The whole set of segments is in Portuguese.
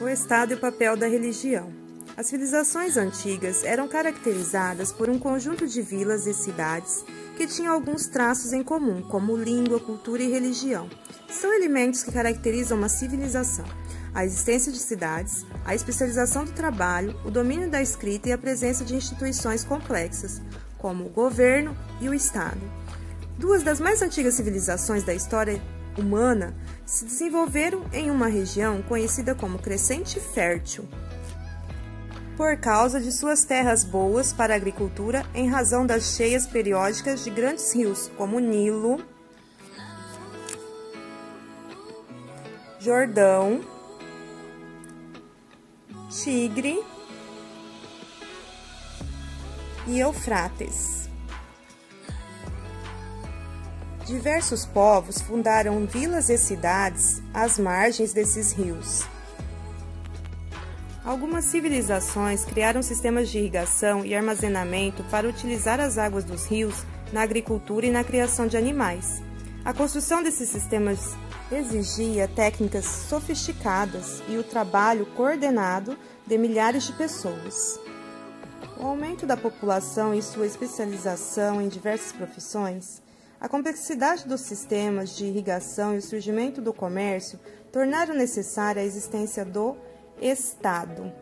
O Estado e o papel da religião. As civilizações antigas eram caracterizadas por um conjunto de vilas e cidades que tinham alguns traços em comum, como língua, cultura e religião. São elementos que caracterizam uma civilização: a existência de cidades, a especialização do trabalho, o domínio da escrita e a presença de instituições complexas, como o governo e o Estado. Duas das mais antigas civilizações da história humana se desenvolveram em uma região conhecida como Crescente Fértil, por causa de suas terras boas para a agricultura em razão das cheias periódicas de grandes rios, como o Nilo, Jordão, Tigre e Eufrates. Diversos povos fundaram vilas e cidades às margens desses rios. Algumas civilizações criaram sistemas de irrigação e armazenamento para utilizar as águas dos rios na agricultura e na criação de animais. A construção desses sistemas exigia técnicas sofisticadas e o trabalho coordenado de milhares de pessoas. O aumento da população e sua especialização em diversas profissões, a complexidade dos sistemas de irrigação e o surgimento do comércio tornaram necessária a existência do Estado.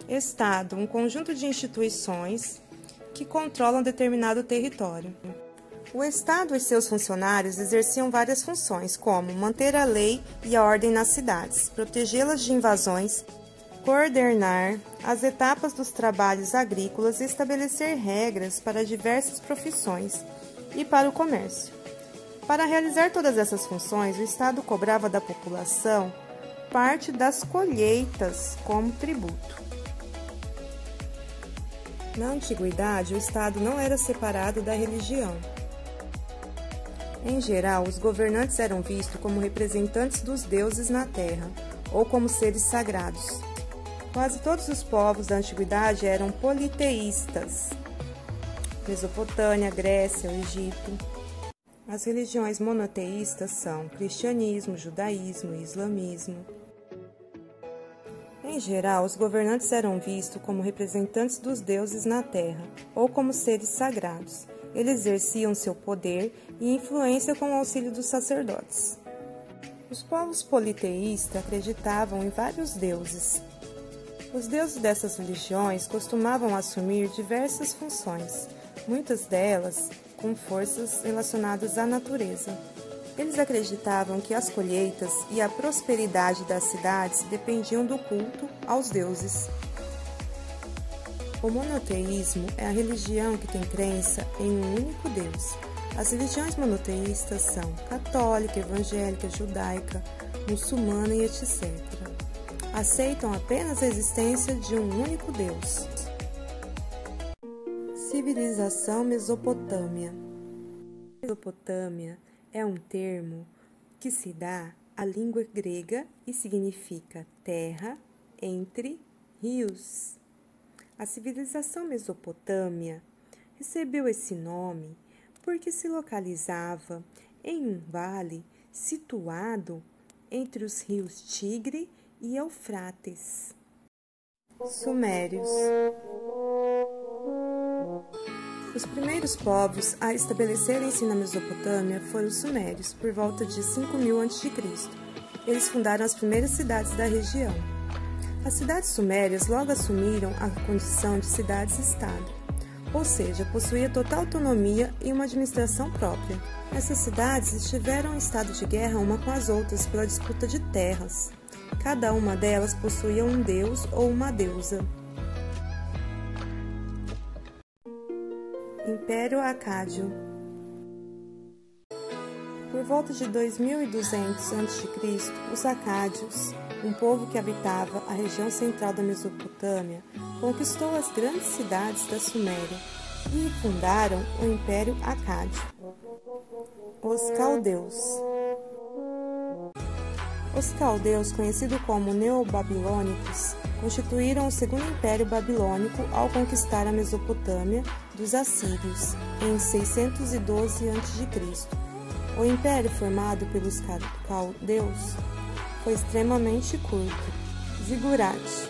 Estado, um conjunto de instituições que controlam determinado território. O Estado e seus funcionários exerciam várias funções, como manter a lei e a ordem nas cidades, protegê-las de invasões, coordenar as etapas dos trabalhos agrícolas e estabelecer regras para diversas profissões e para o comércio. Para realizar todas essas funções, o Estado cobrava da população parte das colheitas como tributo. Na antiguidade, o Estado não era separado da religião. Em geral, os governantes eram vistos como representantes dos deuses na terra, ou como seres sagrados. Quase todos os povos da antiguidade eram politeístas. Mesopotâmia, Grécia, o Egito. As religiões monoteístas são cristianismo, judaísmo e islamismo. Em geral, os governantes eram vistos como representantes dos deuses na terra, ou como seres sagrados. Eles exerciam seu poder e influência com o auxílio dos sacerdotes. Os povos politeístas acreditavam em vários deuses. Os deuses dessas religiões costumavam assumir diversas funções, muitas delas com forças relacionadas à natureza. Eles acreditavam que as colheitas e a prosperidade das cidades dependiam do culto aos deuses. O monoteísmo é a religião que tem crença em um único Deus. As religiões monoteístas são católica, evangélica, judaica, muçulmana e etc. Aceitam apenas a existência de um único Deus. Civilização Mesopotâmia. Mesopotâmia é um termo que se dá à língua grega e significa terra entre rios. A civilização Mesopotâmia recebeu esse nome porque se localizava em um vale situado entre os rios Tigre e Eufrates. Sumérios. Os primeiros povos a estabelecerem-se na Mesopotâmia foram os sumérios, por volta de 5000 a.C. Eles fundaram as primeiras cidades da região. As cidades sumérias logo assumiram a condição de cidades-estado, ou seja, possuía total autonomia e uma administração própria. Essas cidades estiveram em estado de guerra uma com as outras pela disputa de terras. Cada uma delas possuía um deus ou uma deusa. Império Acádio. Por volta de 2200 a.C., os acádios, um povo que habitava a região central da Mesopotâmia, conquistou as grandes cidades da Suméria e fundaram o Império Acádio. Os caldeus. Os caldeus, conhecidos como neobabilônicos, constituíram o segundo império babilônico ao conquistar a Mesopotâmia dos assírios em 612 a.C. O império formado pelos caldeus foi extremamente curto. Zigurate.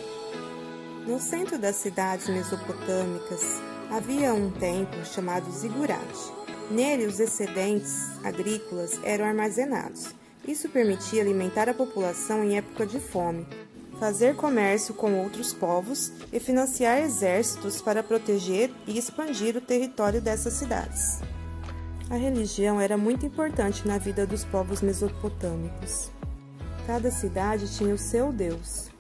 No centro das cidades mesopotâmicas havia um templo chamado Zigurate. Nele, os excedentes agrícolas eram armazenados. Isso permitia alimentar a população em época de fome, fazer comércio com outros povos e financiar exércitos para proteger e expandir o território dessas cidades. A religião era muito importante na vida dos povos mesopotâmicos. Cada cidade tinha o seu deus.